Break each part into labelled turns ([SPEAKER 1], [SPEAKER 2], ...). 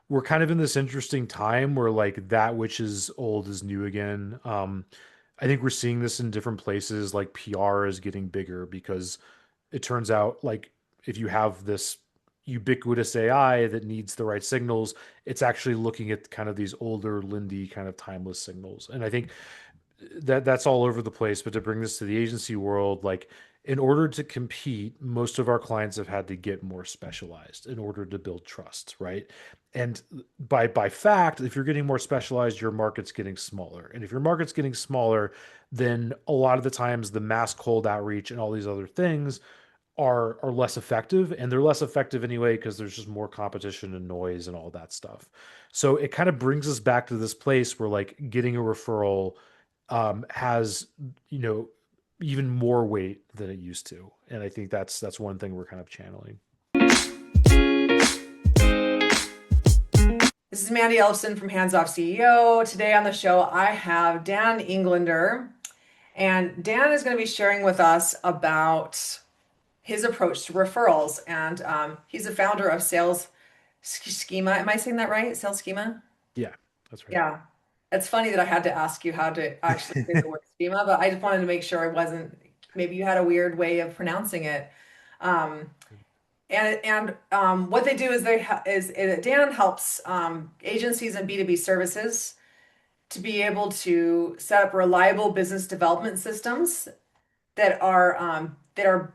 [SPEAKER 1] we're kind of in this interesting time where like that which is old is new again. I think we're seeing this in different places. Like PR is getting bigger because it turns out like if you have this ubiquitous AI that needs the right signals, it's actually looking at kind of these older, Lindy kind of timeless signals. And I think that's all over the place. But to bring this to the agency world, like in order to compete, most of our clients have had to get more specialized in order to build trust, right? And by fact, if you're getting more specialized, your market's getting smaller. And if your market's getting smaller, then a lot of the times the mass cold outreach and all these other things are less effective, and they're less effective anyway because there's just more competition and noise and all that stuff. So it kind of brings us back to this place where like getting a referral has you know even more weight than it used to, and I think that's one thing we're kind of channeling.
[SPEAKER 2] This is Mandi Ellefson from Hands Off CEO. Today on the show, I have Dan Englander, and Dan is going to be sharing with us about his approach to referrals. And he's a founder of Sales Schema. Am I saying that right? Sales Schema?
[SPEAKER 1] Yeah, that's right.
[SPEAKER 2] Yeah. It's funny that I had to ask you how to actually say the word schema, but I just wanted to make sure it wasn't, maybe you had a weird way of pronouncing it. Um, and what they do is Dan helps agencies and B2B services to be able to set up reliable business development systems that are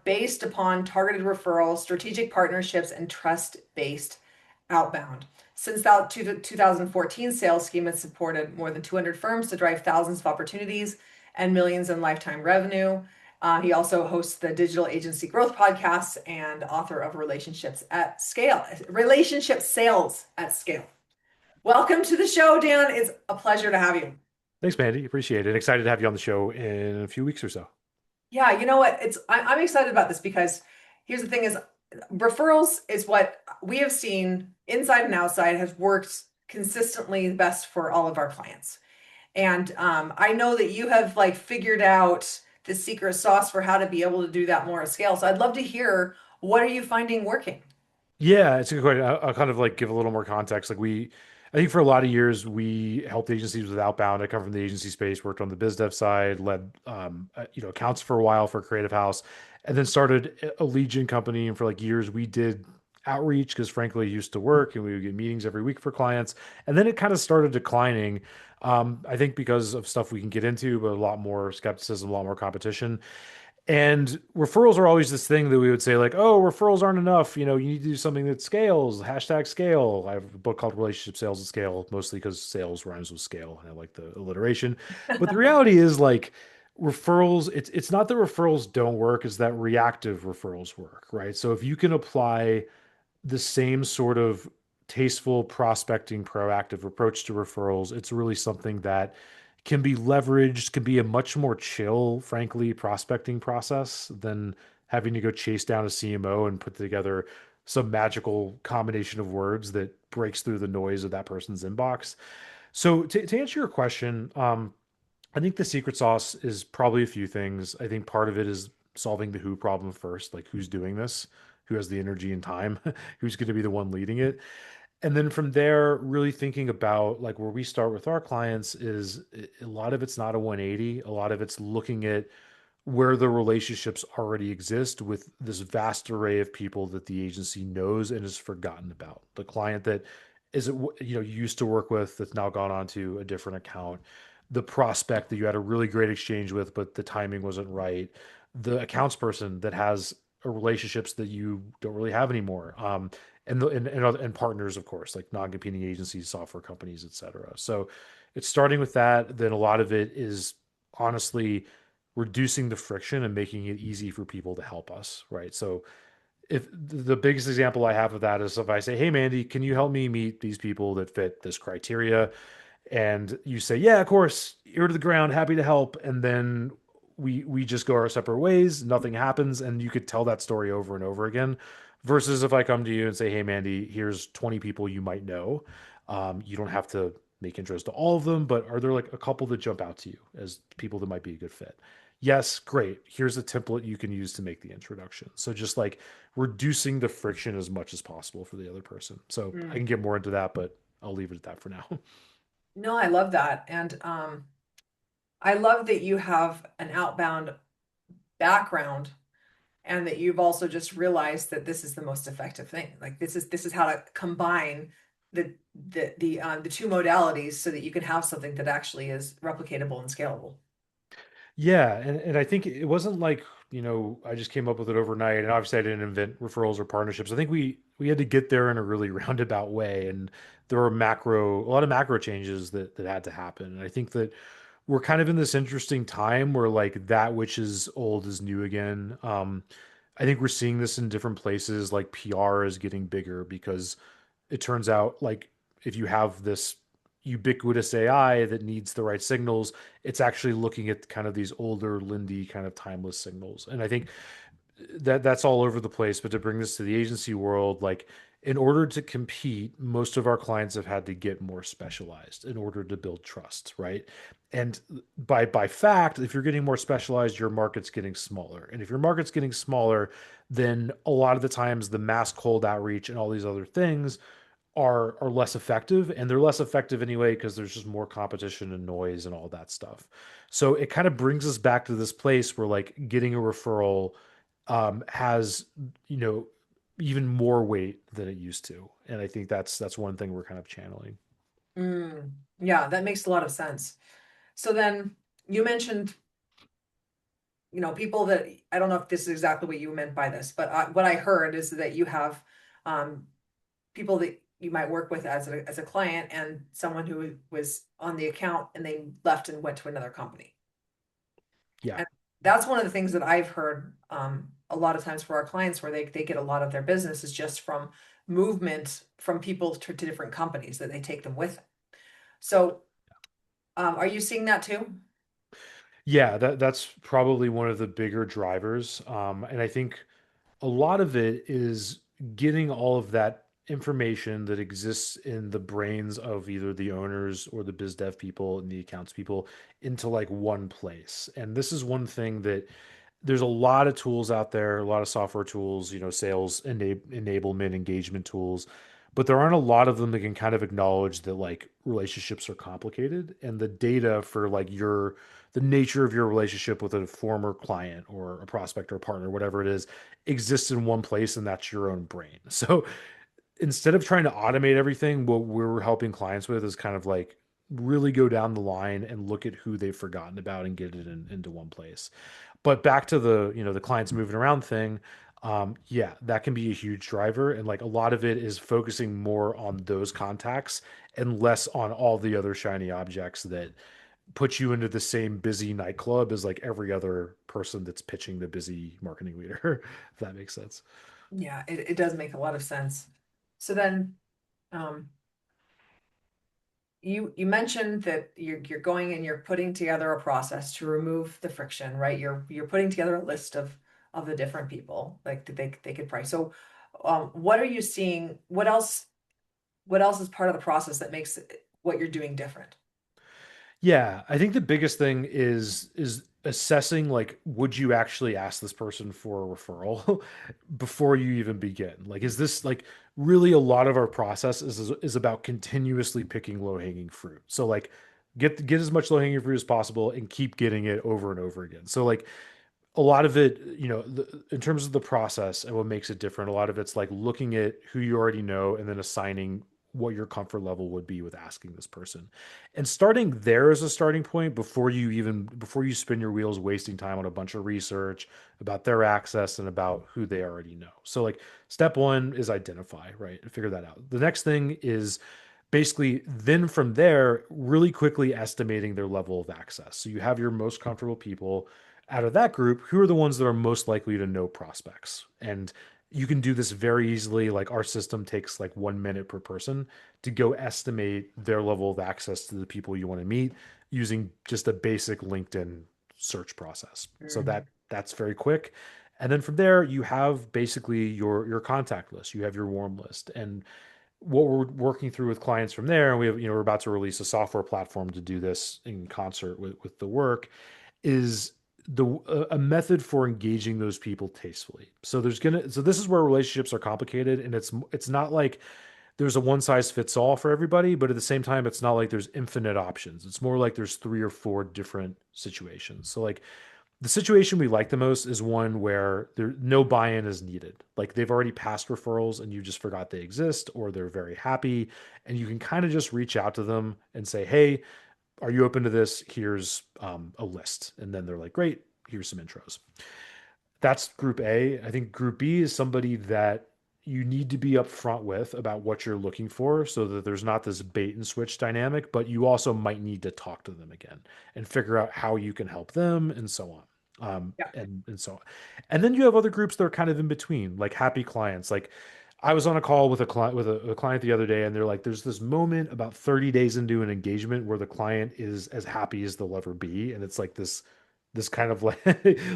[SPEAKER 2] based upon targeted referrals, strategic partnerships, and trust-based outbound. Since that 2014, Sales Scheme has supported more than 200 firms to drive thousands of opportunities and millions in lifetime revenue. He also hosts the Digital Agency Growth Podcast and author of Relationship Sales at Scale. Welcome to the show, Dan. It's a pleasure to have you.
[SPEAKER 1] Thanks, Mandy. Appreciate it. Excited to have you on the show in a few weeks or so.
[SPEAKER 2] Yeah, you know what? I'm excited about this because here's the thing is referrals is what we have seen inside and outside has worked consistently best for all of our clients. And I know that you have like figured out the secret sauce for how to be able to do that more at scale. So I'd love to hear, what are you finding working?
[SPEAKER 1] Yeah, it's a good question. I'll kind of like give a little more context. I think for a lot of years, we helped agencies with outbound. I come from the agency space, worked on the biz dev side, led, accounts for a while for Creative House, and then started a lead gen company. And for like years, we did outreach because frankly, it used to work and we would get meetings every week for clients. And then it kind of started declining. I think because of stuff we can get into, but a lot more skepticism, a lot more competition. And referrals are always this thing that we would say, like, oh, referrals aren't enough. You know, you need to do something that scales, hashtag scale. I have a book called Relationship Sales at Scale, mostly because sales rhymes with scale. And I like the alliteration. But the reality is, like, referrals, it's not that referrals don't work, it's that reactive referrals work, right? So if you can apply the same sort of tasteful prospecting proactive approach to referrals, it's really something that can be leveraged, can be a much more chill, frankly, prospecting process than having to go chase down a CMO and put together some magical combination of words that breaks through the noise of that person's inbox. So to answer your question, I think the secret sauce is probably a few things. I think part of it is solving the who problem first, like who's doing this, who has the energy and time, who's going to be the one leading it. And then from there, really thinking about like where we start with our clients is a lot of it's not a 180. A lot of it's looking at where the relationships already exist with this vast array of people that the agency knows and has forgotten about. The client that is used to work with that's now gone on to a different account, the prospect that you had a really great exchange with but the timing wasn't right, the accounts person that has relationships that you don't really have anymore, and partners, of course, like non-competing agencies, software companies, etc. So it's starting with that. Then a lot of it is honestly reducing the friction and making it easy for people to help us, right? So if the biggest example I have of that is if I say, hey, Mandy, can you help me meet these people that fit this criteria? And you say, yeah, of course, ear to the ground, happy to help. And then we just go our separate ways, nothing happens, and you could tell that story over and over again. Versus if I come to you and say, hey, Mandy, here's 20 people you might know. You don't have to make intros to all of them, but are there like a couple that jump out to you as people that might be a good fit? Yes, great. Here's a template you can use to make the introduction. So just like reducing the friction as much as possible for the other person. So I
[SPEAKER 2] Mm.
[SPEAKER 1] can get more into that, but I'll leave it at that for now.
[SPEAKER 2] No, I love that. And I love that you have an outbound background and that you've also just realized that this is the most effective thing. Like this is how to combine the two modalities so that you can have something that actually is replicatable and scalable.
[SPEAKER 1] Yeah, and I think it wasn't like, I just came up with it overnight. And obviously I didn't invent referrals or partnerships. I think we had to get there in a really roundabout way. And there were a lot of macro changes that had to happen. And I think that we're kind of in this interesting time where like that which is old is new again. I think we're seeing this in different places, like PR is getting bigger because it turns out like if you have this ubiquitous AI that needs the right signals, it's actually looking at kind of these older Lindy kind of timeless signals. And I think that's all over the place. But to bring this to the agency world, like in order to compete, most of our clients have had to get more specialized in order to build trust, right? And by fact, if you're getting more specialized, your market's getting smaller. And if your market's getting smaller, then a lot of the times the mass cold outreach and all these other things are less effective, and they're less effective anyway because there's just more competition and noise and all that stuff. So it kind of brings us back to this place where like getting a referral has you know even more weight than it used to, and I think that's one thing we're kind of channeling.
[SPEAKER 2] Mm, yeah, that makes a lot of sense. So then you mentioned, people that I don't know if this is exactly what you meant by this, but what I heard is that you have um, people that you might work with as a client and someone who was on the account and they left and went to another company.
[SPEAKER 1] Yeah.
[SPEAKER 2] And that's one of the things that I've heard a lot of times for our clients where they get a lot of their business is just from movement from people to different companies that they take them with them. So are you seeing that too?
[SPEAKER 1] Yeah, that's probably one of the bigger drivers. And I think a lot of it is getting all of that information that exists in the brains of either the owners or the biz dev people and the accounts people into like one place. And this is one thing that there's a lot of tools out there, a lot of software tools, sales enablement, engagement tools, but there aren't a lot of them that can kind of acknowledge that like relationships are complicated and the data for like the nature of your relationship with a former client or a prospect or a partner, whatever it is, exists in one place, and that's your own brain. So instead of trying to automate everything, what we're helping clients with is kind of like really go down the line and look at who they've forgotten about and get it into one place. But back to the clients moving around thing, yeah, that can be a huge driver, and like a lot of it is focusing more on those contacts and less on all the other shiny objects that put you into the same busy nightclub as like every other person that's pitching the busy marketing leader, if that makes sense.
[SPEAKER 2] Yeah, it does make a lot of sense. So then um, you mentioned that you're going and you're putting together a process to remove the friction, right? You're putting together a list of the different people like that they could price. So what are you seeing? What else is part of the process that makes what you're doing different?
[SPEAKER 1] Yeah, I think the biggest thing is assessing like would you actually ask this person for a referral before you even begin? Like is this like really a lot of our process is about continuously picking low-hanging fruit. So like get as much low-hanging fruit as possible and keep getting it over and over again. So like a lot of it, in terms of the process and what makes it different, a lot of it's like looking at who you already know and then assigning what your comfort level would be with asking this person. And starting there as a starting point before you spin your wheels wasting time on a bunch of research about their access and about who they already know. So like step 1 is identify, right? And figure that out. The next thing is basically then from there really quickly estimating their level of access. So you have your most comfortable people out of that group, who are the ones that are most likely to know prospects? And you can do this very easily. Like our system takes like 1 minute per person to go estimate their level of access to the people you want to meet using just a basic LinkedIn search process. So
[SPEAKER 2] Mhm.
[SPEAKER 1] that's very quick. And then from there, you have basically your contact list. You have your warm list. And what we're working through with clients from there, and we're about to release a software platform to do this in concert with the work, is a method for engaging those people tastefully. So this is where relationships are complicated, and it's not like there's a one size fits all for everybody, but at the same time, it's not like there's infinite options. It's more like there's three or four different situations. So like the situation we like the most is one where there no buy-in is needed. Like they've already passed referrals and you just forgot they exist, or they're very happy, and you can kind of just reach out to them and say, "Hey, are you open to this? Here's a list," and then they're like, "Great, here's some intros." That's group A. I think group B is somebody that you need to be upfront with about what you're looking for so that there's not this bait and switch dynamic, but you also might need to talk to them again and figure out how you can help them and so on.
[SPEAKER 2] Yeah.
[SPEAKER 1] And so on. And then you have other groups that are kind of in between, like happy clients. Like I was on a call with a client a client the other day, and they're like, there's this moment about 30 days into an engagement where the client is as happy as they'll ever be. And it's like this kind of like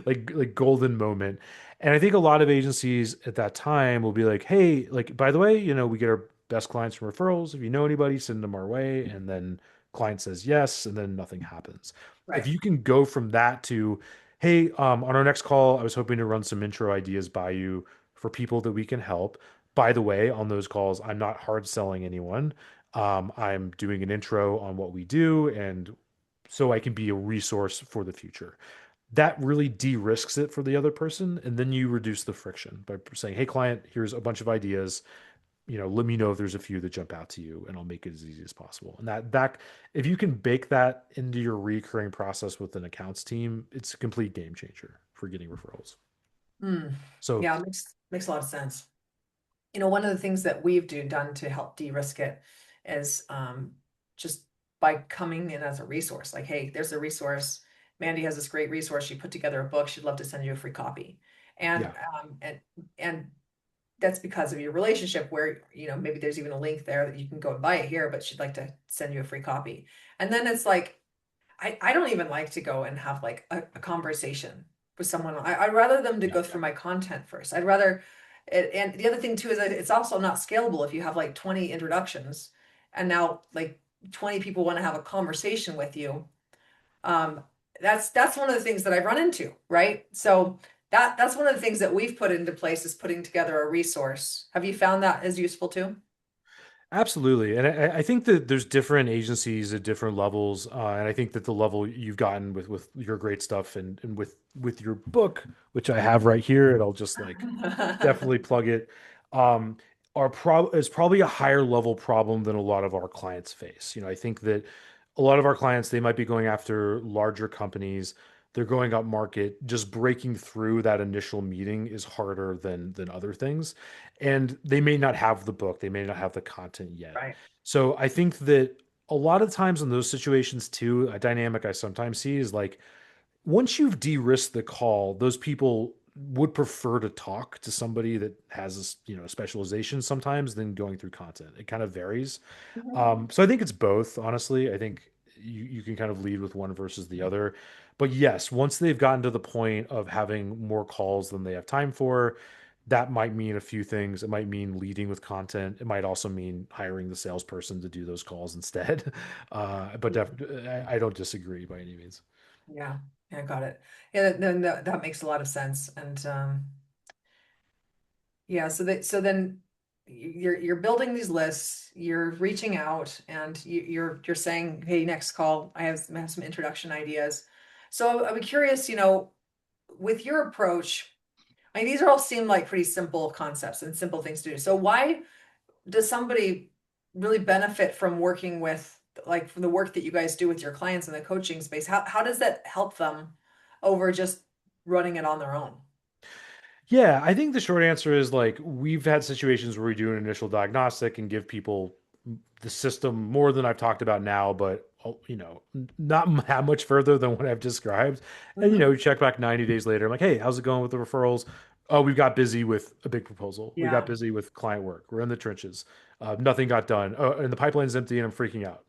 [SPEAKER 1] like golden moment. And I think a lot of agencies at that time will be like, hey, like by the way, we get our best clients from referrals. If you know anybody, send them our way. And then client says yes, and then nothing happens. If
[SPEAKER 2] Right.
[SPEAKER 1] you can go from that to, hey, on our next call, I was hoping to run some intro ideas by you for people that we can help. By the way, on those calls, I'm not hard selling anyone. I'm doing an intro on what we do, and so I can be a resource for the future. That really de-risks it for the other person, and then you reduce the friction by saying, hey client, here's a bunch of ideas, let me know if there's a few that jump out to you, and I'll make it as easy as possible. And that if you can bake that into your recurring process with an accounts team, it's a complete game changer for getting referrals.
[SPEAKER 2] Hmm.
[SPEAKER 1] So
[SPEAKER 2] Yeah, it makes a lot of sense. One of the things that done to help de-risk it is just by coming in as a resource. Like, hey, there's a resource. Mandi has this great resource. She put together a book. She'd love to send you a free copy. And
[SPEAKER 1] yeah.
[SPEAKER 2] and that's because of your relationship where, maybe there's even a link there that you can go and buy it here, but she'd like to send you a free copy. And then it's like, I don't even like to go and have like a conversation with someone. I'd rather them to
[SPEAKER 1] Yeah.
[SPEAKER 2] go through my content first. I'd rather it, and the other thing too is that it's also not scalable if you have like 20 introductions and now like 20 people want to have a conversation with you. Um, that's one of the things that I've run into, right? So that's one of the things that we've put into place is putting together a resource. Have you found that as useful too?
[SPEAKER 1] Absolutely. And I think that there's different agencies at different levels. And I think that the level you've gotten with your great stuff and with your book, which I have right here, and I'll just like definitely plug it, um, is probably a higher level problem than a lot of our clients face. I think that a lot of our clients, they might be going after larger companies. They're going up market. Just breaking through that initial meeting is harder than other things. And they may not have the book, they may not have the content yet.
[SPEAKER 2] Right.
[SPEAKER 1] So I think that a lot of times in those situations too, a dynamic I sometimes see is like once you've de-risked the call, those people would prefer to talk to somebody that has this, a specialization sometimes than going through content. It kind of varies.
[SPEAKER 2] Mhm.
[SPEAKER 1] So I think it's both, honestly. I think you can kind of lead with one versus the other. But yes, once they've gotten to the point of having more calls than they have time for, that might mean a few things. It might mean leading with content. It might also mean hiring the salesperson to do those calls instead. But I don't disagree by any means.
[SPEAKER 2] Yeah, yeah, got it. Yeah, then that makes a lot of sense. And yeah, so then you're building these lists, you're reaching out, and you're saying, hey, next call, I have some introduction ideas. So I'm curious, with your approach, I mean, these are all seem like pretty simple concepts and simple things to do. So why does somebody really benefit from working with like from the work that you guys do with your clients in the coaching space? How does that help them over just running it on their own?
[SPEAKER 1] Yeah, I think the short answer is like we've had situations where we do an initial diagnostic and give people the system more than I've talked about now, but not that much further than what I've described. And
[SPEAKER 2] Mhm.
[SPEAKER 1] we check back 90 days later. I'm like, hey, how's it going with the referrals? Oh, we got busy with a big proposal. We got
[SPEAKER 2] Yeah.
[SPEAKER 1] busy with client work. We're in the trenches. Nothing got done. Oh, and the pipeline's empty, and I'm freaking out.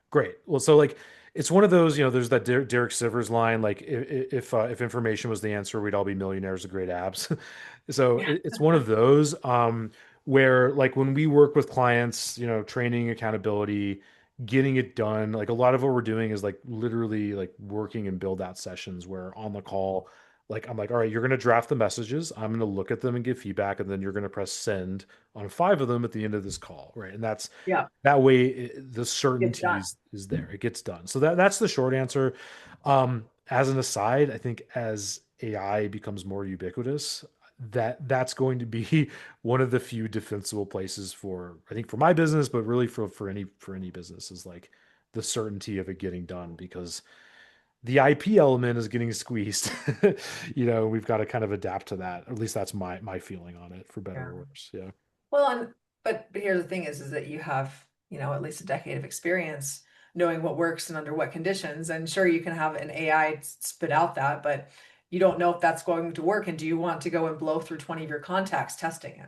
[SPEAKER 1] Great. Well, so like it's one of those, there's that Derek Sivers line, like if information was the answer, we'd all be millionaires with great abs. So
[SPEAKER 2] Yeah.
[SPEAKER 1] it's one of those where like when we work with clients, training, accountability, getting it done, like a lot of what we're doing is like literally like working in build out sessions where on the call Like I'm like, all right, you're going to draft the messages. I'm going to look at them and give feedback, and then you're going to press send on 5 of them at the end of this call, right? And that's
[SPEAKER 2] Yeah,
[SPEAKER 1] that way the
[SPEAKER 2] it's
[SPEAKER 1] certainty
[SPEAKER 2] done.
[SPEAKER 1] is there. It gets done. So that's the short answer. As an aside, I think as AI becomes more ubiquitous, that's going to be one of the few defensible places for, I think, for my business, but really for any business, is like the certainty of it getting done, because the IP element is getting squeezed. We've got to kind of adapt to that. At least that's my feeling on it, for better
[SPEAKER 2] Yeah.
[SPEAKER 1] or worse. Yeah.
[SPEAKER 2] Well, but here's the thing is that you have, at least a decade of experience knowing what works and under what conditions. And sure, you can have an AI spit out that, but you don't know if that's going to work. And do you want to go and blow through 20 of your contacts testing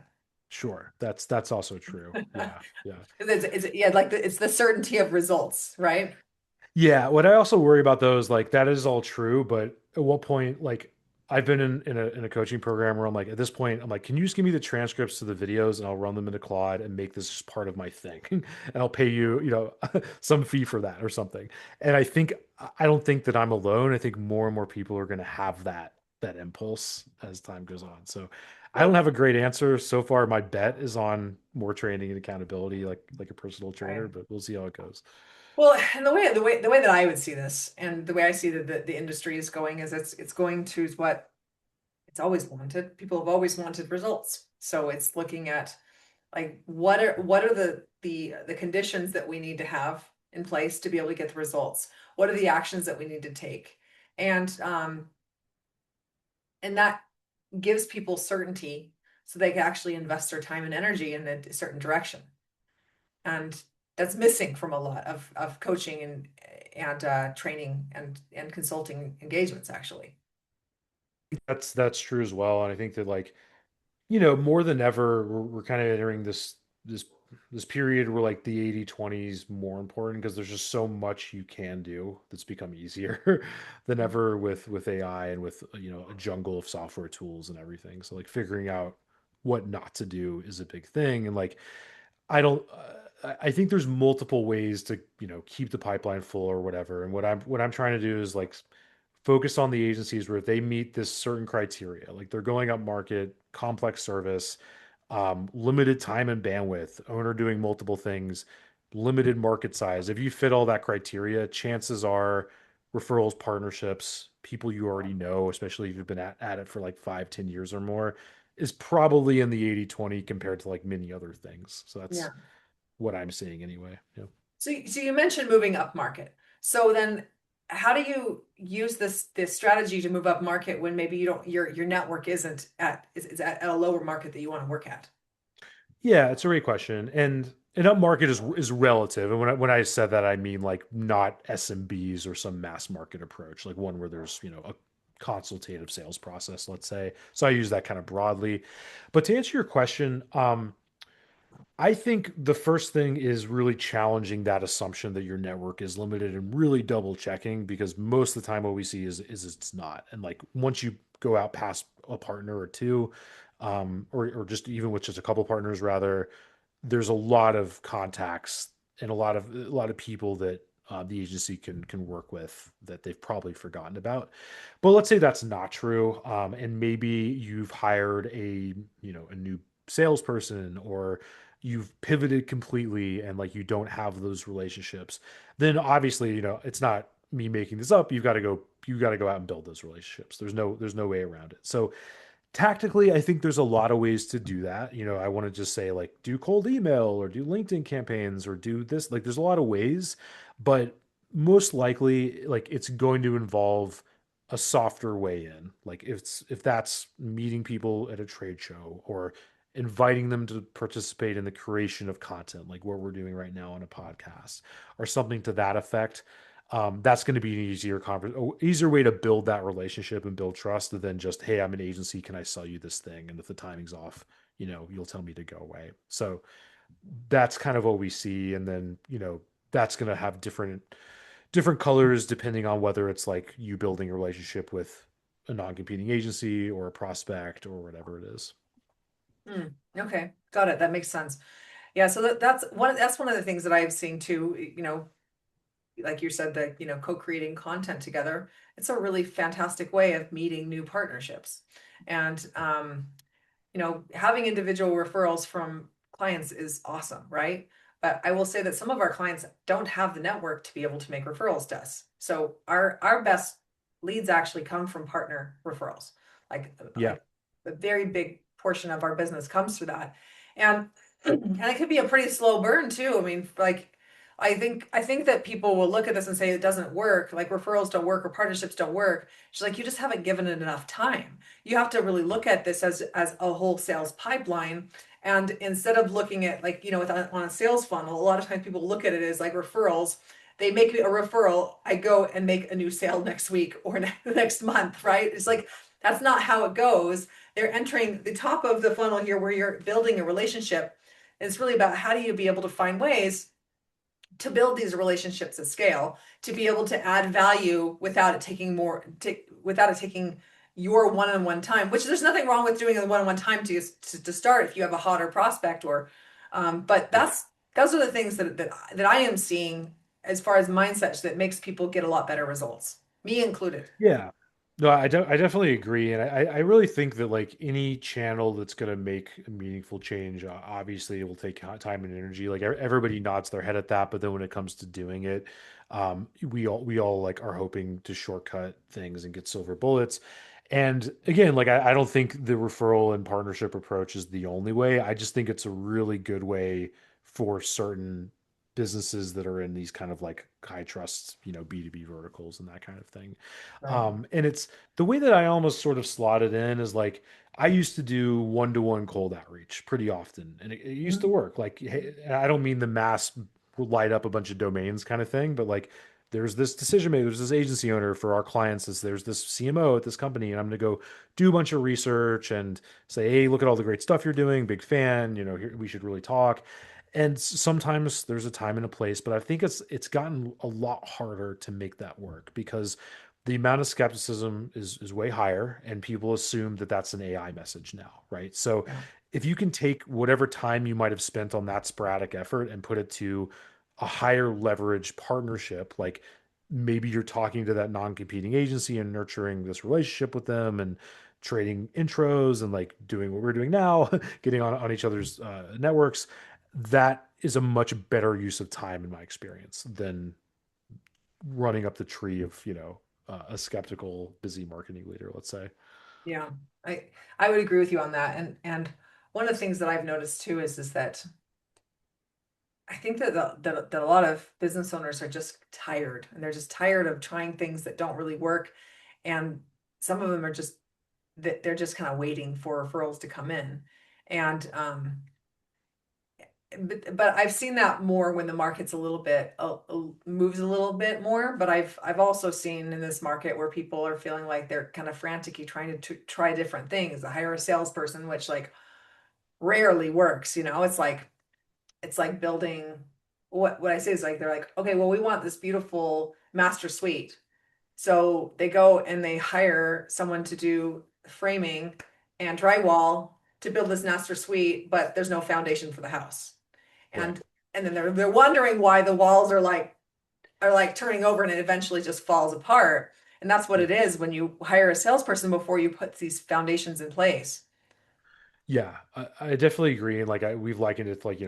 [SPEAKER 1] Sure. That's also true.
[SPEAKER 2] it?
[SPEAKER 1] Yeah. Yeah.
[SPEAKER 2] Yeah, like it's the certainty of results, right?
[SPEAKER 1] Yeah, what I also worry about though is like that is all true, but at what point, like I've been in a coaching program where I'm like, at this point, I'm like, can you just give me the transcripts to the videos and I'll run them into Claude and make this just part of my thing, and I'll pay you, some fee for that or something. And I don't think that I'm alone. I think more and more people are going to have that impulse as time goes on. So I don't
[SPEAKER 2] Well,
[SPEAKER 1] have a great answer so far. My bet is on more training and accountability, like a personal trainer,
[SPEAKER 2] right.
[SPEAKER 1] but we'll see how it goes.
[SPEAKER 2] Well, and the way that I would see this, and the way I see that the industry is going, is it's going to what it's always wanted. People have always wanted results. So it's looking at like what are the conditions that we need to have in place to be able to get the results? What are the actions that we need to take? And that gives people certainty so they can actually invest their time and energy in a certain direction. And that's missing from a lot of coaching and training and consulting engagements actually.
[SPEAKER 1] That's true as well, and I think that like more than ever we're kind of entering this this period where like the 80/20 is more important, because there's just so much you can do that's become easier than ever with AI and with a jungle of software tools and everything. So like figuring out what not to do is a big thing, and like I don't. I think there's multiple ways to keep the pipeline full or whatever. And what I'm trying to do is like focus on the agencies where if they meet this certain criteria, like they're going up market, complex service, limited time and bandwidth, owner doing multiple things, limited market size. If you fit all that criteria, chances are referrals, partnerships, people you already know, especially if you've been at it for like 5, 10 years or more, is probably in the 80/20 compared to like many other things. So that's
[SPEAKER 2] Yeah.
[SPEAKER 1] what I'm seeing anyway. Yeah.
[SPEAKER 2] So you mentioned moving up market. So then how do you use this strategy to move up market when maybe you don't your network isn't is at a lower market that you want to work at?
[SPEAKER 1] Yeah, it's a great question. And an up market is relative. And when I said that, I mean like not SMBs or some mass market approach, like one where there's, a consultative sales process, let's say. So I use that kind of broadly. But to answer your question, I think the first thing is really challenging that assumption that your network is limited and really double checking, because most of the time what we see is it's not. And like once you go out past a partner or two, or just even with just a couple partners rather, there's a lot of contacts and a lot of people that the agency can work with that they've probably forgotten about. But let's say that's not true, and maybe you've hired a new salesperson, or you've pivoted completely and like you don't have those relationships. Then obviously it's not me making this up. You got to go out and build those relationships. There's no way around it. So tactically, I think there's a lot of ways to do that. I want to just say like do cold email or do LinkedIn campaigns or do this. Like there's a lot of ways, but most likely like it's going to involve a softer way in. Like if that's meeting people at a trade show or inviting them to participate in the creation of content like what we're doing right now on a podcast or something to that effect. That's going to be an easier way to build that relationship and build trust than just, hey, I'm an agency, can I sell you this thing? And if the timing's off, you'll tell me to go away. So that's kind of what we see. And then, that's going to have different colors depending on whether it's like you building a relationship with a non-competing agency or a prospect or whatever it is.
[SPEAKER 2] Hmm. Okay, got it. That makes sense. Yeah, so that's one of the things that I've seen too, like you said, the, co-creating content together, it's a really fantastic way of meeting new partnerships. And, having individual referrals from clients is awesome, right? But I will say that some of our clients don't have the network to be able to make referrals to us. So our best leads actually come from partner referrals. Like
[SPEAKER 1] Yeah.
[SPEAKER 2] like a very big portion of our business comes through that. And and it could be a pretty slow burn too. I mean, like I think that people will look at this and say it doesn't work, like referrals don't work or partnerships don't work. She's like, you just haven't given it enough time. You have to really look at this as a whole sales pipeline. And instead of looking at, like, on a sales funnel, a lot of times people look at it as like referrals. They make me a referral, I go and make a new sale next week or next month, right? It's like that's not how it goes. They're entering the top of the funnel here where you're building a relationship. It's really about how do you be able to find ways to build these relationships at scale, to be able to add value without it taking without it taking your one-on-one time, which there's nothing wrong with doing a one-on-one time to start if you have a hotter prospect, or but
[SPEAKER 1] Yeah.
[SPEAKER 2] those are the things that I am seeing as far as mindsets that makes people get a lot better results, me included.
[SPEAKER 1] Yeah. No, I definitely agree. And I really think that like any channel that's going to make a meaningful change, obviously it will take time and energy. Like everybody nods their head at that, but then when it comes to doing it, we all like are hoping to shortcut things and get silver bullets. And again, like I don't think the referral and partnership approach is the only way. I just think it's a really good way for certain businesses that are in these kind of like high trust, B2B verticals and that kind of thing.
[SPEAKER 2] Right.
[SPEAKER 1] And it's the way that I almost sort of slot it in is like I used to do one-to-one cold outreach pretty often, and it used to
[SPEAKER 2] Mhm.
[SPEAKER 1] work. Like, hey, I don't mean the mass light up a bunch of domains kind of thing, but like there's this decision maker, there's this agency owner for our clients, there's this CMO at this company, and I'm going to go do a bunch of research and say, hey, look at all the great stuff you're doing, big fan, here, we should really talk. And sometimes there's a time and a place, but I think it's gotten a lot harder to make that work because the amount of skepticism is way higher, and people assume that that's an AI message now, right? So
[SPEAKER 2] Yeah.
[SPEAKER 1] if you can take whatever time you might have spent on that sporadic effort and put it to a higher leverage partnership, like maybe you're talking to that non-competing agency and nurturing this relationship with them and trading intros and like doing what we're doing now, getting on each other's networks, that is a much better use of time in my experience than running up the tree of a skeptical busy marketing leader, let's say.
[SPEAKER 2] Yeah, I I would agree with you on that. And one of the things that I've noticed too is that I think that a lot of business owners are just tired, and they're just tired of trying things that don't really work. And some of them are just that they're just kind of waiting for referrals to come in. And but I've seen that more when the market's a little bit moves a little bit more. But I've also seen in this market where people are feeling like they're kind of frantically trying to try different things, to hire a salesperson, which like rarely works. It's like building, what I say is like they're like, okay, well, we want this beautiful master suite. So they go and they hire someone to do framing and drywall to build this master suite, but there's no foundation for the house.
[SPEAKER 1] Right.
[SPEAKER 2] And and then they're wondering why the walls are like turning over and it eventually just falls apart. And that's what
[SPEAKER 1] Yeah.
[SPEAKER 2] it is when you hire a salesperson before you put these foundations in place.
[SPEAKER 1] Yeah, I definitely agree. And like we've likened it to like,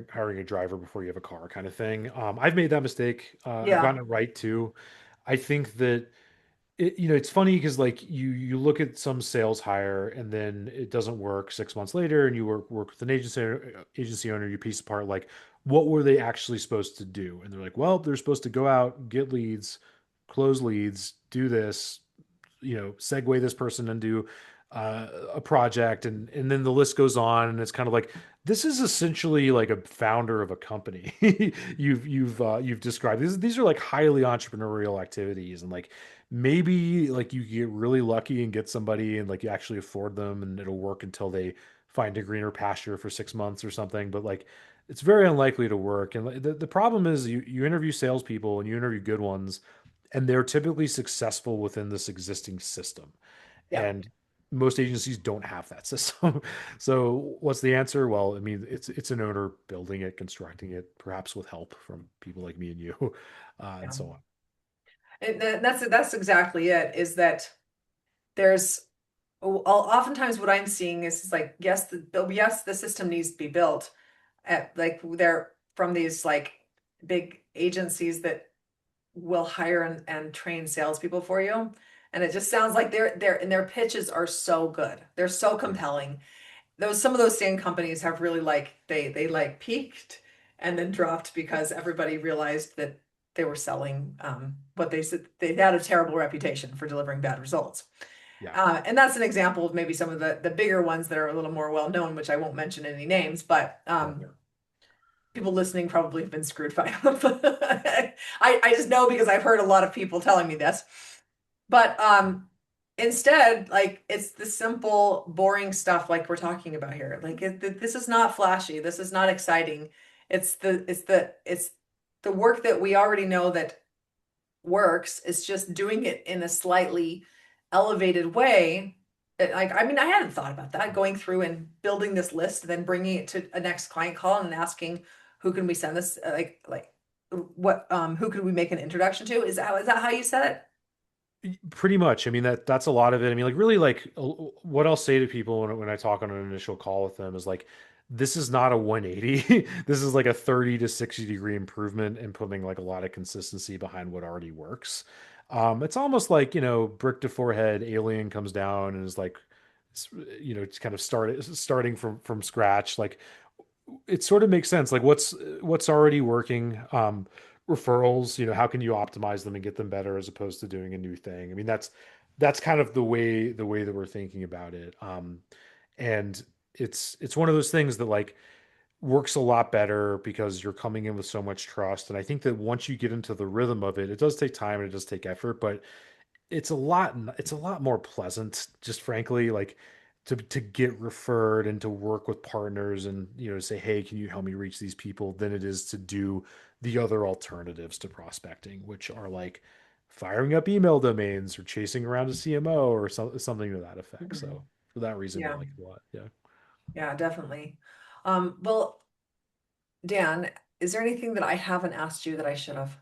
[SPEAKER 1] hiring a driver before you have a car kind of thing. I've made that mistake. I've
[SPEAKER 2] Yeah.
[SPEAKER 1] gotten it right too. I think that it's funny because like you look at some sales hire and then it doesn't work 6 months later, and you work with an agency owner, you piece apart like what were they actually supposed to do, and they're like, well, they're supposed to go out, get leads, close leads, do this, segue this person into a project, and then the list goes on, and it's kind of like this is essentially like a founder of a company. You've described these are like highly entrepreneurial activities, and like maybe like you get really lucky and get somebody and like you actually afford them and it'll work until they find a greener pasture for 6 months or something, but like it's very unlikely to work. And like, the problem is you interview salespeople and you interview good ones, and they're typically successful within this existing system.
[SPEAKER 2] Yeah.
[SPEAKER 1] And most agencies don't have that system. So what's the answer? Well, I mean, it's an owner building it, constructing it, perhaps with help from people like me and you, and
[SPEAKER 2] Yeah.
[SPEAKER 1] so on.
[SPEAKER 2] And that's exactly it, is that there's oftentimes what I'm seeing is like, yes, the system needs to be built at like they're from these like big agencies that will hire and train salespeople for you. And it just sounds like their pitches are so good. They're so
[SPEAKER 1] Yeah.
[SPEAKER 2] compelling. Some of those same companies have really like they like peaked and then dropped because everybody realized that they were selling what they said they had a terrible reputation for delivering bad results.
[SPEAKER 1] Yeah.
[SPEAKER 2] And that's an example of maybe some of the bigger ones that are a little more well known, which I won't mention any names, but
[SPEAKER 1] Yeah.
[SPEAKER 2] people listening probably have been screwed by them. I just know because I've heard a lot of people telling me this. But instead, like it's the simple, boring stuff like we're talking about here. Like this is not flashy. This is not exciting. It's the work that we already know that works. It's just doing it in a slightly elevated way. Like, I mean, I hadn't thought about that, going through and building this list, then bringing it to a next client call and asking who can we send this, who could we make an introduction to? Is that how you said it?
[SPEAKER 1] Pretty much. I mean, that's a lot of it. I mean, like really like what I'll say to people when I talk on an initial call with them is like, this is not a 180. This is like a 30 to 60-degree improvement in putting like a lot of consistency behind what already works. It's almost like, brick to forehead, alien comes down and is like, it's kind of starting from scratch. Like it sort of makes sense. Like what's already working. Referrals, how can you optimize them and get them better as opposed to doing a new thing? I mean, that's kind of the way that we're thinking about it. And it's one of those things that like works a lot better because you're coming in with so much trust. And I think that once you get into the rhythm of it, it does take time and it does take effort, but it's a lot more pleasant, just frankly, like to get referred and to work with partners and say, hey, can you help me reach these people, than it is to do the other alternatives to prospecting, which are like firing up email domains or chasing around a CMO or something to that effect. So
[SPEAKER 2] Mhm.
[SPEAKER 1] for that reason, I
[SPEAKER 2] Yeah,
[SPEAKER 1] like it a lot. Yeah.
[SPEAKER 2] yeah, definitely. Well, Dan, is there anything that I haven't asked you that I should have?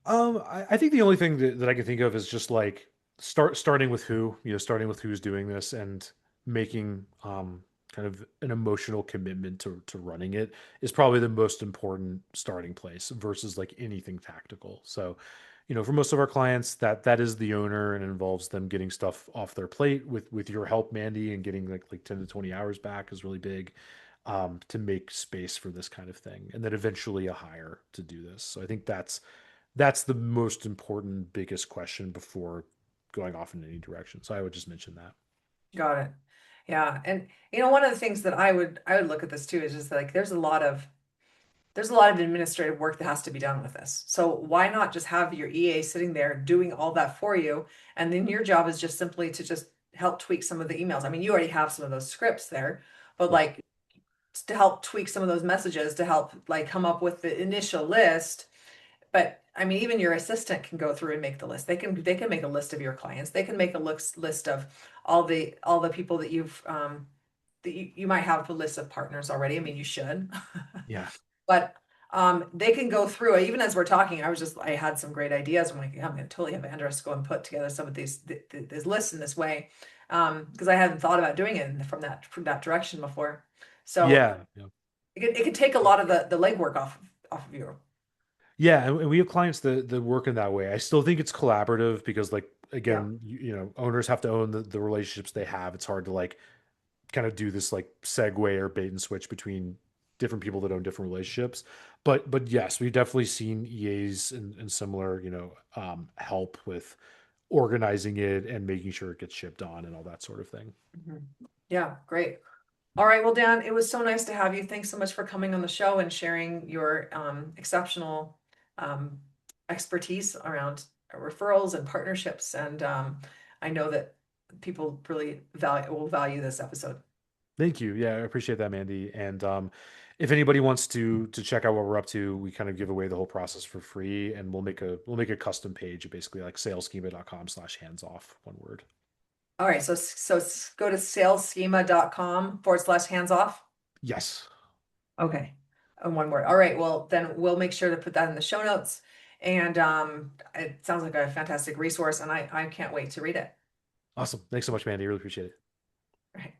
[SPEAKER 1] I think the only thing that I can think of is just like starting with starting with who's doing this and making kind of an emotional commitment to running it is probably the most important starting place versus like anything tactical. So, for most of our clients, that is the owner and involves them getting stuff off their plate with your help, Mandy, and getting like 10 to 20 hours back is really big to make space for this kind of thing, and then eventually a hire to do this. So I think that's the most important, biggest question before going off in any direction. So I would just mention that.
[SPEAKER 2] Got it. Yeah, and one of the things that I would look at this too is just like there's a lot of administrative work that has to be done with this. So why not just have your EA sitting there doing all that for you, and then your job is just simply to just help tweak some of the emails. I mean, you already have some of those scripts there, but
[SPEAKER 1] Yeah.
[SPEAKER 2] like to help tweak some of those messages to help like come up with the initial list. But I mean, even your assistant can go through and make the list. They can make a list of your clients. They can make a list of all the people that you might have a list of partners already. I mean, you should.
[SPEAKER 1] Yeah.
[SPEAKER 2] But they can go through it. Even as we're talking, I had some great ideas. I'm like, yeah, I'm going to totally have Andres go and put together some of these lists in this way, because I hadn't thought about doing it from that direction before. So
[SPEAKER 1] Yeah. Yeah.
[SPEAKER 2] it could take a lot of the legwork off of you.
[SPEAKER 1] Yeah, and we have clients that work in that way. I still think it's collaborative because, like,
[SPEAKER 2] Yeah.
[SPEAKER 1] again, owners have to own the relationships they have. It's hard to like kind of do this like segue or bait and switch between different people that own different relationships. But yes, we've definitely seen EAs and similar, help with organizing it and making sure it gets shipped on and all that sort of thing.
[SPEAKER 2] Mhm. Yeah, great. All right, well, Dan, it was so nice to have you. Thanks so much for coming on the show and sharing your exceptional um, expertise around referrals and partnerships. And I know that people really will value this episode.
[SPEAKER 1] Thank you. Yeah, I appreciate that, Mandy. And if anybody wants to check out what we're up to, we kind of give away the whole process for free, and we'll make a custom page, basically like salesschema.com/hands off, one word.
[SPEAKER 2] All right, go to salesschema.com /hands off.
[SPEAKER 1] Yes.
[SPEAKER 2] Okay. And one word. All right. Well, then we'll make sure to put that in the show notes. And it sounds like a fantastic resource, and I can't wait to read it.
[SPEAKER 1] Awesome. Thanks so much, Mandy. I really appreciate it.
[SPEAKER 2] All right.